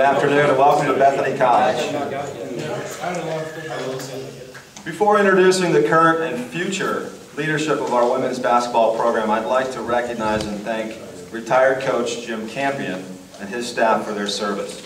Good afternoon and welcome to Bethany College. Before introducing the current and future leadership of our women's basketball program, I'd like to recognize and thank retired coach Jim Campion and his staff for their service.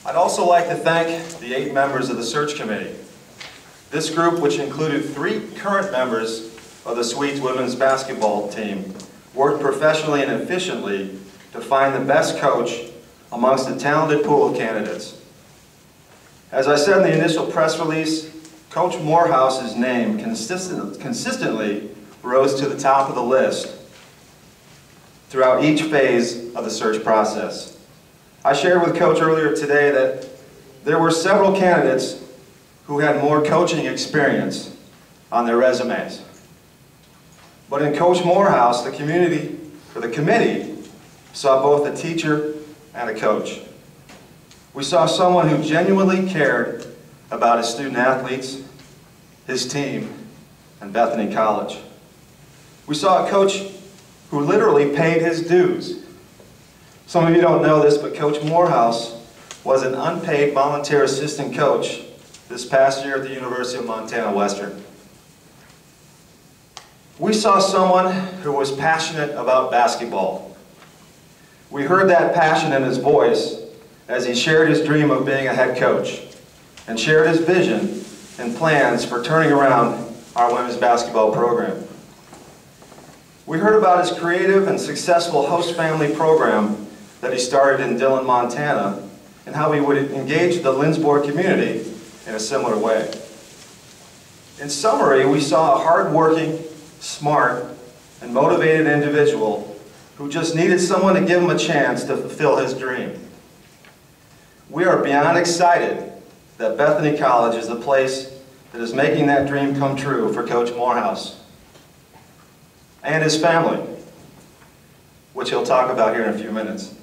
I'd also like to thank the 8 members of the search committee. This group, which included 3 current members of the Swedes women's basketball team, worked professionally and efficiently to find the best coach amongst a talented pool of candidates. As I said in the initial press release, Coach Morehouse's name consistently rose to the top of the list throughout each phase of the search process. I shared with Coach earlier today that there were several candidates who had more coaching experience on their resumes. But in Coach Morehouse, the committee saw both a teacher and a coach. We saw someone who genuinely cared about his student athletes, his team, and Bethany College. We saw a coach who literally paid his dues. Some of you don't know this, but Coach Morehouse was an unpaid volunteer assistant coach this past year at the University of Montana Western. We saw someone who was passionate about basketball. We heard that passion in his voice as he shared his dream of being a head coach and shared his vision and plans for turning around our women's basketball program. We heard about his creative and successful host family program that he started in Dillon, Montana, and how he would engage the Lindsborg community in a similar way. In summary, we saw a hard-working, smart, and motivated individual who just needed someone to give him a chance to fulfill his dream. We are beyond excited that Bethany College is the place that is making that dream come true for Coach Morehouse and his family, which he'll talk about here in a few minutes.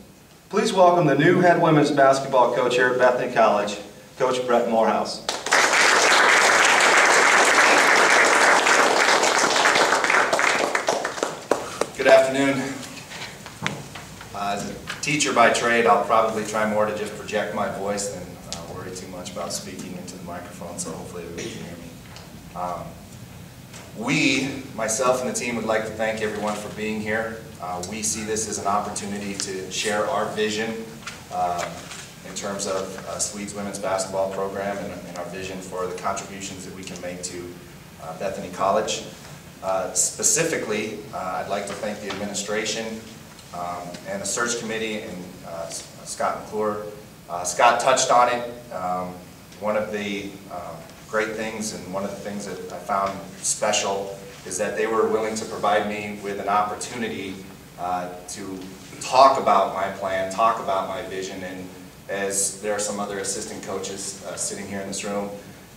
Please welcome the new head women's basketball coach here at Bethany College, Coach Brett Morehouse. Good afternoon. As a teacher by trade, I'll probably try more to just project my voice than worry too much about speaking into the microphone, so hopefully everybody can hear me. Myself and the team, would like to thank everyone for being here. We see this as an opportunity to share our vision in terms of Swedes women's basketball program and our vision for the contributions that we can make to Bethany College. Specifically, I'd like to thank the administration and the search committee and Scott McClure. Scott touched on it. One of the great things and one of the things that I found special is that they were willing to provide me with an opportunity to talk about my plan, talk about my vision, and as there are some other assistant coaches sitting here in this room,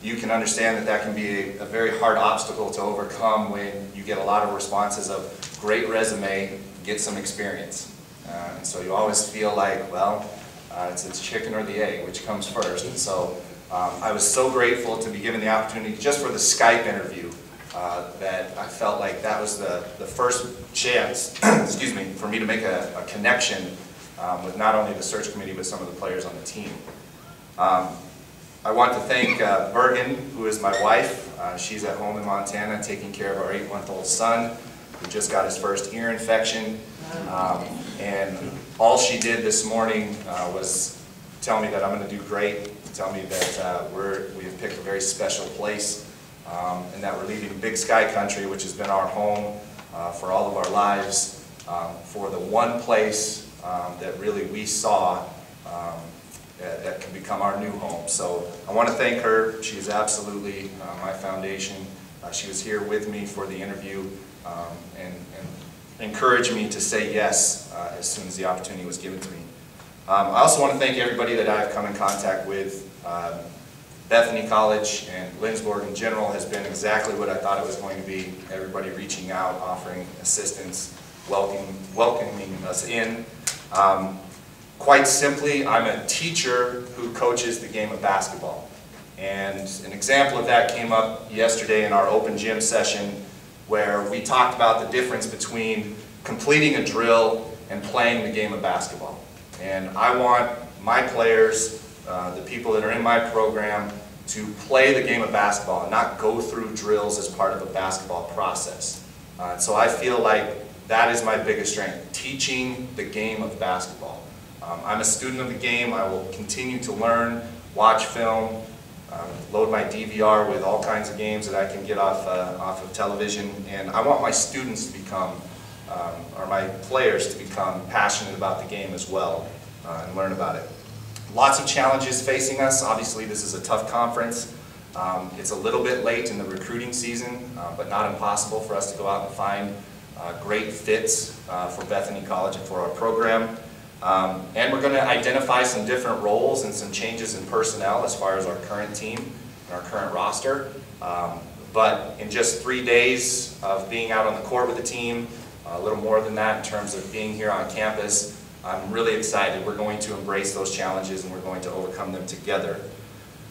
you can understand that that can be a very hard obstacle to overcome when you get a lot of responses of great resume, get some experience. And so you always feel like, well, it's chicken or the egg, which comes first. And so I was so grateful to be given the opportunity just for the Skype interview that I felt like that was the first chance, excuse me, for me to make a connection with not only the search committee but some of the players on the team. I want to thank Bergen, who is my wife. She's at home in Montana taking care of our 8-month-old son who just got his first ear infection. And all she did this morning was tell me that I'm going to do great, tell me that we have picked a very special place, and that we're leaving Big Sky Country, which has been our home for all of our lives, for the one place that really we saw that can become our new home. So I want to thank her. She is absolutely my foundation. She was here with me for the interview and encouraged me to say yes as soon as the opportunity was given to me. I also want to thank everybody that I've come in contact with. Bethany College and Lindsborg in general has been exactly what I thought it was going to be. Everybody reaching out, offering assistance, welcoming us in. Quite simply, I'm a teacher who coaches the game of basketball. And an example of that came up yesterday in our open gym session where we talked about the difference between completing a drill and playing the game of basketball. And I want my players, the people that are in my program, to play the game of basketball and not go through drills as part of a basketball process. So I feel like that is my biggest strength, teaching the game of basketball. I'm a student of the game. I will continue to learn, watch film, load my DVR with all kinds of games that I can get off of television, and I want my students to become, or my players to become passionate about the game as well and learn about it. Lots of challenges facing us. Obviously, this is a tough conference. It's a little bit late in the recruiting season, but not impossible for us to go out and find great fits for Bethany College and for our program. And we're going to identify some different roles and some changes in personnel as far as our current team and our current roster. But in just 3 days of being out on the court with the team, a little more than that in terms of being here on campus, I'm really excited. We're going to embrace those challenges and we're going to overcome them together.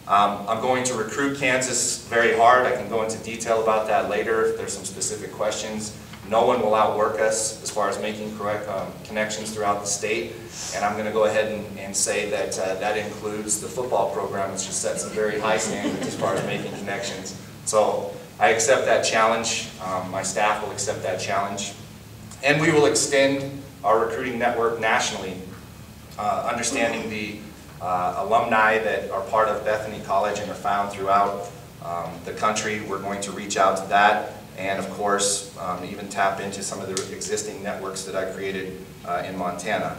I'm going to recruit Kansas very hard. I can go into detail about that later if there's some specific questions. No one will outwork us as far as making correct connections throughout the state. And I'm going to go ahead and say that that includes the football program, which has set some very high standards as far as making connections. So I accept that challenge. My staff will accept that challenge. And we will extend our recruiting network nationally, understanding the alumni that are part of Bethany College and are found throughout the country. We're going to reach out to that. And of course, even tap into some of the existing networks that I created in Montana.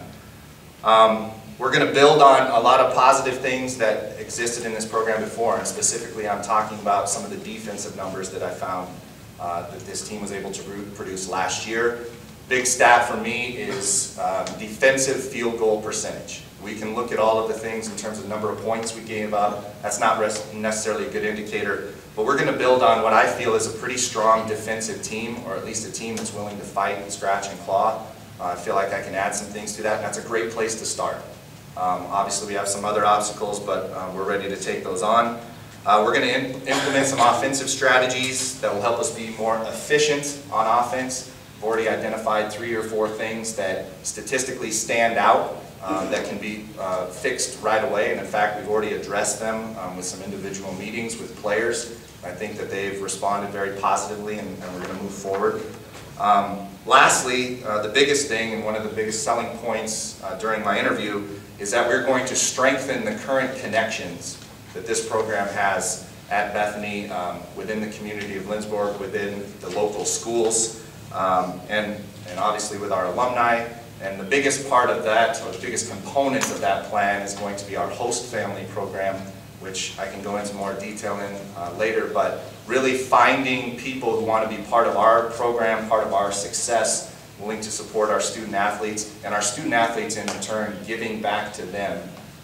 We're going to build on a lot of positive things that existed in this program before, and specifically I'm talking about some of the defensive numbers that I found that this team was able to produce last year. Big stat for me is defensive field goal percentage. We can look at all of the things in terms of number of points we gave up. That's not necessarily a good indicator. But we're going to build on what I feel is a pretty strong defensive team, or at least a team that's willing to fight and scratch and claw. I feel like I can add some things to that, and that's a great place to start. Obviously, we have some other obstacles, but we're ready to take those on. We're going to implement some offensive strategies that will help us be more efficient on offense. We've already identified 3 or 4 things that statistically stand out that can be fixed right away, and in fact we've already addressed them with some individual meetings with players. I think that they've responded very positively, and we're going to move forward. Lastly, the biggest thing, and one of the biggest selling points during my interview, is that we're going to strengthen the current connections that this program has at Bethany, within the community of Lindsborg, within the local schools, and obviously with our alumni. And the biggest part of that, or the biggest component of that plan, is going to be our host family program, which I can go into more detail in later, but really finding people who want to be part of our program, part of our success, willing to support our student athletes, and our student athletes in turn giving back to them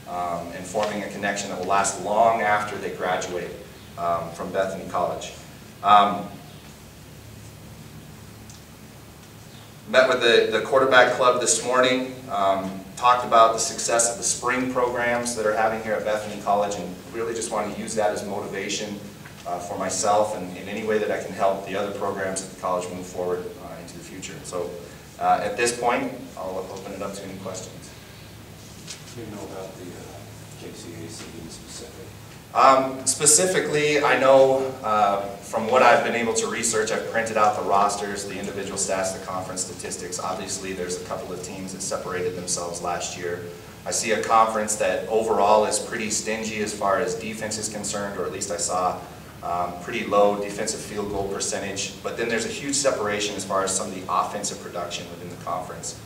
and forming a connection that will last long after they graduate from Bethany College. Met with the quarterback club this morning, talked about the success of the spring programs that are having here at Bethany College, and really just want to use that as motivation for myself and in any way that I can help the other programs at the college move forward into the future. So at this point, I'll open it up to any questions. Do you know about the JCAC in specific? Specifically, I know from what I've been able to research, I've printed out the rosters, the individual stats, the conference statistics. Obviously, there's a couple of teams that separated themselves last year. I see a conference that overall is pretty stingy as far as defense is concerned, or at least I saw pretty low defensive field goal percentage. But then there's a huge separation as far as some of the offensive production within the conference.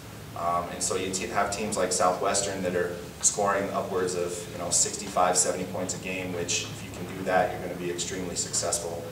And so you have teams like Southwestern that are scoring upwards of 65, 70 points a game, which if you can do that, you're going to be extremely successful.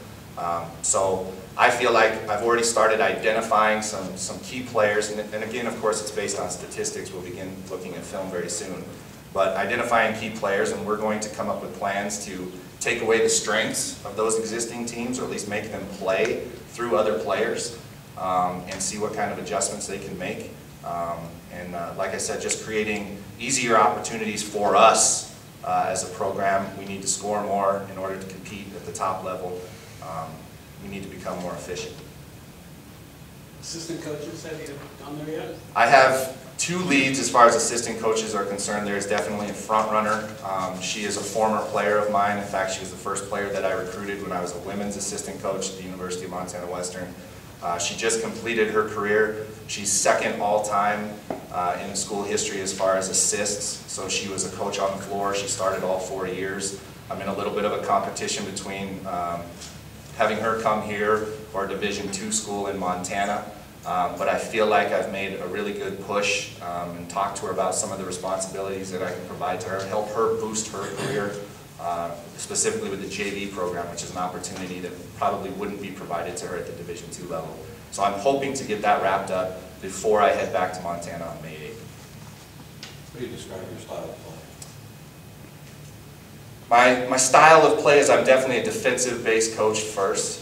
So I feel like I've already started identifying some key players, and again, of course, it's based on statistics. We'll begin looking at film very soon. But identifying key players, and we're going to come up with plans to take away the strengths of those existing teams, or at least make them play through other players, and see what kind of adjustments they can make. Like I said, just creating easier opportunities for us as a program. We need to score more in order to compete at the top level. We need to become more efficient. Assistant coaches, have you gone there yet? I have two leads as far as assistant coaches are concerned. There's definitely a front runner. She is a former player of mine. In fact, she was the first player that I recruited when I was a women's assistant coach at the University of Montana Western. She just completed her career. She's second all-time in the school history as far as assists. So she was a coach on the floor. She started all 4 years. I'm in a little bit of a competition between having her come here or a Division II school in Montana. But I feel like I've made a really good push and talked to her about some of the responsibilities that I can provide to her, help her boost her career, specifically with the JV program, which is an opportunity that probably wouldn't be provided to her at the Division II level. So I'm hoping to get that wrapped up before I head back to Montana on May 8th. How do you describe your style of play? My style of play is I'm definitely a defensive-based coach first.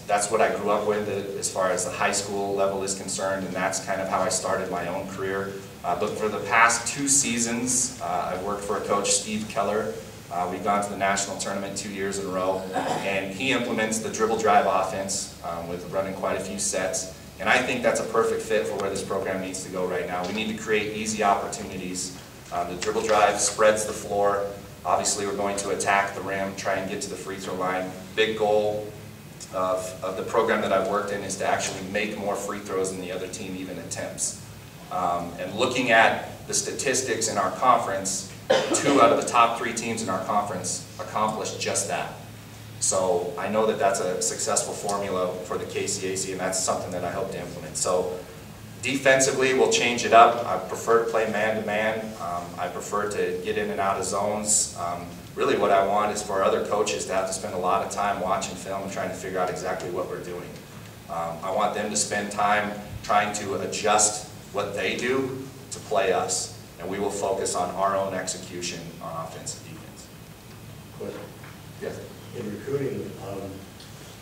That's what I grew up with as far as the high school level is concerned, and that's kind of how I started my own career. But for the past 2 seasons, I've worked for a coach, Steve Keller. We've gone to the national tournament 2 years in a row, and he implements the dribble drive offense with running quite a few sets. And I think that's a perfect fit for where this program needs to go right now. We need to create easy opportunities. The dribble drive spreads the floor. Obviously, we're going to attack the rim, try and get to the free throw line. Big goal of the program that I've worked in is to actually make more free throws than the other team even attempts. And looking at the statistics in our conference, 2 out of the top 3 teams in our conference accomplished just that. So I know that that's a successful formula for the KCAC, and that's something that I hope to implement. So defensively, we'll change it up. I prefer to play man-to-man. I prefer to get in and out of zones. Really what I want is for other coaches to have to spend a lot of time watching film and trying to figure out exactly what we're doing. I want them to spend time trying to adjust what they do to play us. And we will focus on our own execution on offense and defense. Question. Yes. In recruiting,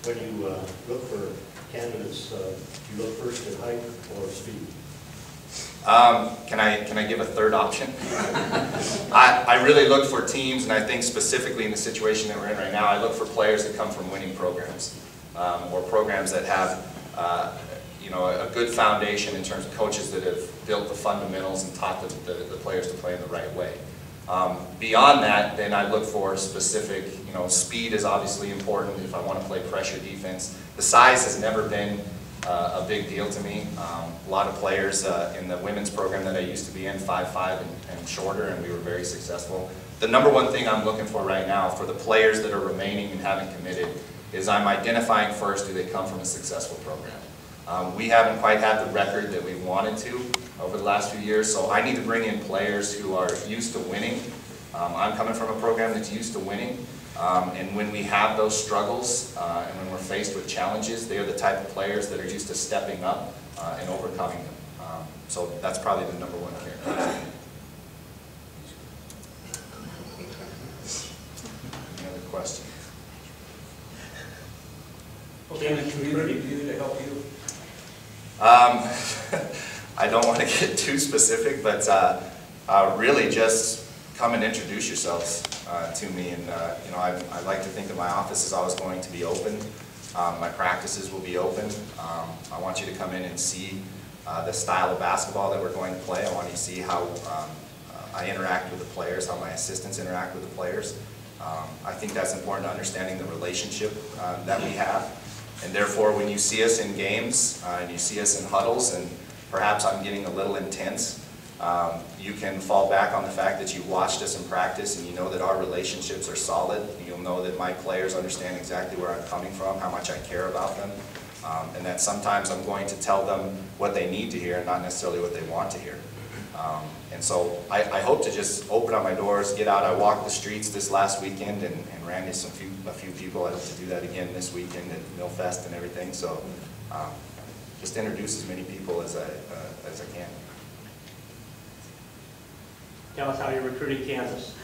when you look for candidates, do you look first at height or speed? Can I give a third option? I really look for teams, and I think specifically in the situation that we're in right now, I look for players that come from winning programs, or programs that have a good foundation in terms of coaches that have built the fundamentals and taught the players to play in the right way. Beyond that, then I look for specific, speed is obviously important if I want to play pressure defense. The size has never been a big deal to me. A lot of players in the women's program that I used to be in, 5'5" and shorter, and we were very successful. The number one thing I'm looking for right now for the players that are remaining and haven't committed is I'm identifying first, do they come from a successful program? We haven't quite had the record that we wanted to over the last few years, so I need to bring in players who are used to winning. I'm coming from a program that's used to winning, and when we have those struggles and when we're faced with challenges, they are the type of players that are used to stepping up and overcoming them. So that's probably the number one characteristic. Any other questions? Can the community do to help you? I don't want to get too specific, but really just come and introduce yourselves to me. And I like to think that my office is always going to be open. My practices will be open. I want you to come in and see the style of basketball that we're going to play. I want you to see how I interact with the players, how my assistants interact with the players. I think that's important to understanding the relationship that we have. And therefore, when you see us in games and you see us in huddles, and perhaps I'm getting a little intense, you can fall back on the fact that you watched us in practice and you know that our relationships are solid. You'll know that my players understand exactly where I'm coming from, how much I care about them, and that sometimes I'm going to tell them what they need to hear and not necessarily what they want to hear. And so I hope to just open up my doors, get out. I walked the streets this last weekend and ran into a few people. I hope to do that again this weekend at Millfest and everything. So just introduce as many people as I can. Tell us how you're recruiting Kansas.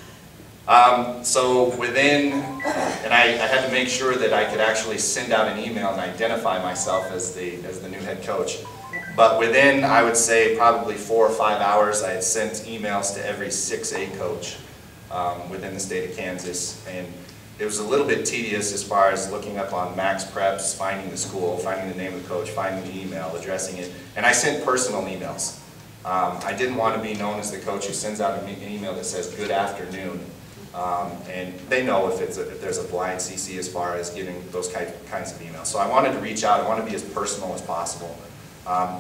So within, and I had to make sure that I could actually send out an email and identify myself as the new head coach. But within, I would say, probably 4 or 5 hours, I had sent emails to every 6A coach within the state of Kansas. And it was a little bit tedious as far as looking up on Max Preps, finding the school, finding the name of the coach, finding the email, addressing it. And I sent personal emails. I didn't want to be known as the coach who sends out an email that says good afternoon, and they know if there's a blind CC as far as giving those kinds of emails. So I wanted to reach out. I want to be as personal as possible.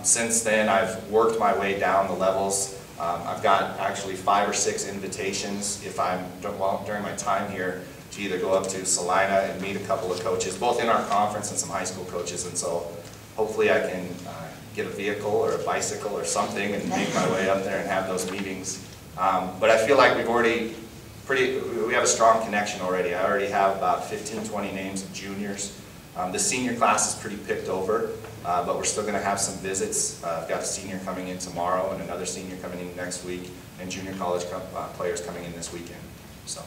Since then, I've worked my way down the levels. I've got actually 5 or 6 invitations during my time here to either go up to Salina and meet a couple of coaches, both in our conference and some high school coaches. And so hopefully I can get a vehicle or a bicycle or something and make my way up there and have those meetings. But I feel like we have a strong connection already. I already have about 15, 20 names of juniors. The senior class is pretty picked over, but we're still going to have some visits. I've got a senior coming in tomorrow and another senior coming in next week, and junior college players coming in this weekend. So.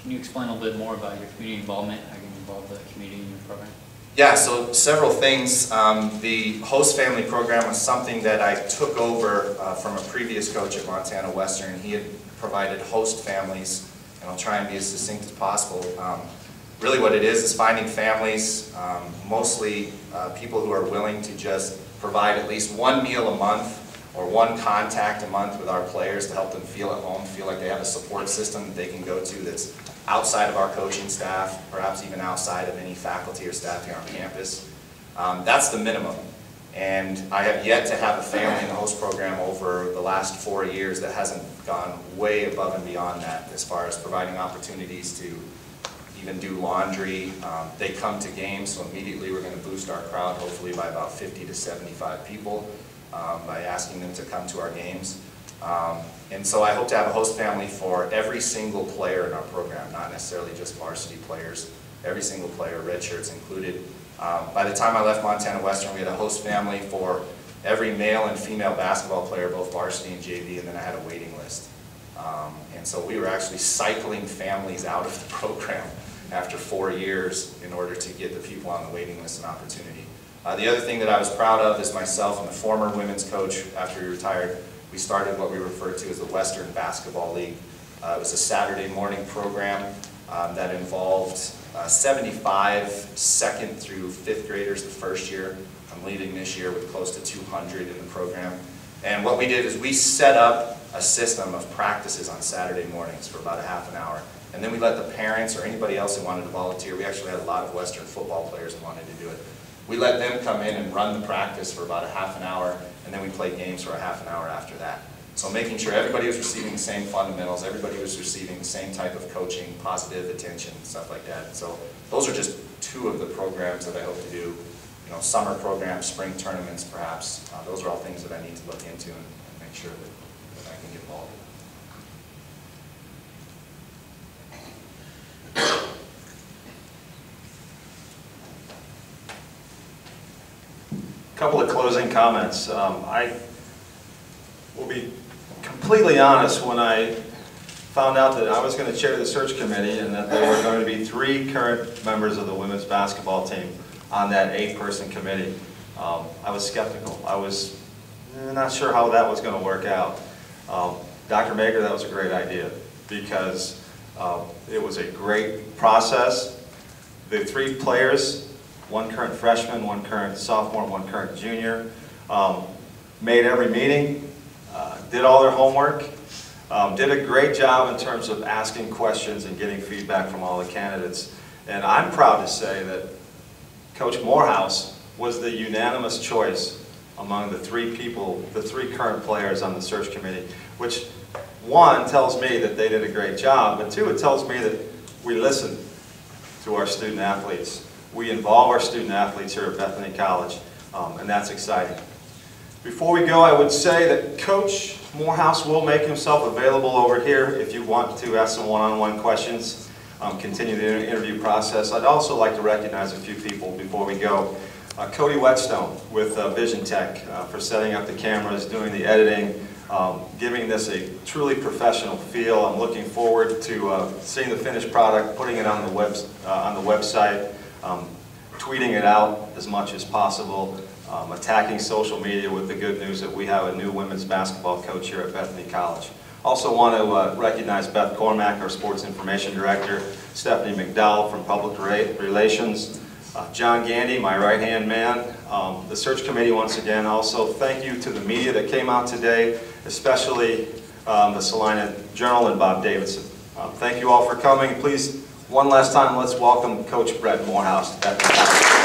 Can you explain a little bit more about your community involvement, how you involve the community in your program? Yeah, so several things. The host family program was something that I took over from a previous coach at Montana Western. He had provided host families, and I'll try and be as succinct as possible. Really what it is finding families, mostly people who are willing to just provide at least one meal a month or one contact a month with our players to help them feel at home, feel like they have a support system that they can go to that's outside of our coaching staff, perhaps even outside of any faculty or staff here on campus. That's the minimum. And I have yet to have a family in the host program over the last 4 years that hasn't gone way above and beyond that as far as providing opportunities to even do laundry. They come to games, so immediately we're going to boost our crowd, hopefully by about 50 to 75 people, by asking them to come to our games. And so I hope to have a host family for every single player in our program, not necessarily just varsity players. Every single player, red shirts included. By the time I left Montana Western, we had a host family for every male and female basketball player, both varsity and JV, and then I had a waiting list. And so we were actually cycling families out of the program after 4 years in order to get the people on the waiting list an opportunity. The other thing that I was proud of is myself and the former women's coach, after he retired, we started what we refer to as the Western Basketball League. It was a Saturday morning program that involved 75 second through 5th graders the first year. I'm leaving this year with close to 200 in the program. And what we did is we set up a system of practices on Saturday mornings for about a half an hour. And then we let the parents or anybody else who wanted to volunteer, we actually had a lot of Western football players who wanted to do it. We let them come in and run the practice for about a half an hour, and then we played games for a half an hour after that. So making sure everybody was receiving the same fundamentals, everybody was receiving the same type of coaching, positive attention, stuff like that. So those are just 2 of the programs that I hope to do. You know, summer programs, spring tournaments perhaps. Those are all things that I need to look into and make sure that I can get involved in. Couple of closing comments. I will be completely honest, when I found out that I was going to chair the search committee and that there were going to be 3 current members of the women's basketball team on that 8-person committee, I was skeptical. I was not sure how that was going to work out. Dr. Mager, that was a great idea because it was a great process. The 3 players, 1 current freshman, 1 current sophomore, 1 current junior, made every meeting, did all their homework, did a great job in terms of asking questions and getting feedback from all the candidates. And I'm proud to say that Coach Morehouse was the unanimous choice among the 3 people, the 3 current players on the search committee, which 1 tells me that they did a great job, but 2, it tells me that we listen to our student athletes. We involve our student athletes here at Bethany College, and that's exciting. Before we go, I would say that Coach Morehouse will make himself available over here if you want to ask some one-on-one questions, continue the interview process. I'd also like to recognize a few people before we go. Cody Whetstone with Vision Tech for setting up the cameras, doing the editing, giving this a truly professional feel. I'm looking forward to seeing the finished product, putting it on the website, tweeting it out as much as possible, attacking social media with the good news that we have a new women's basketball coach here at Bethany College. Also want to recognize Beth Cormack, our Sports Information Director, Stephanie McDowell from Public Relations, John Gandy, my right-hand man, the search committee once again. Also, thank you to the media that came out today, especially the Salina Journal and Bob Davidson. Thank you all for coming. Please, one last time, let's welcome Coach Brett Morehouse to Bethany College.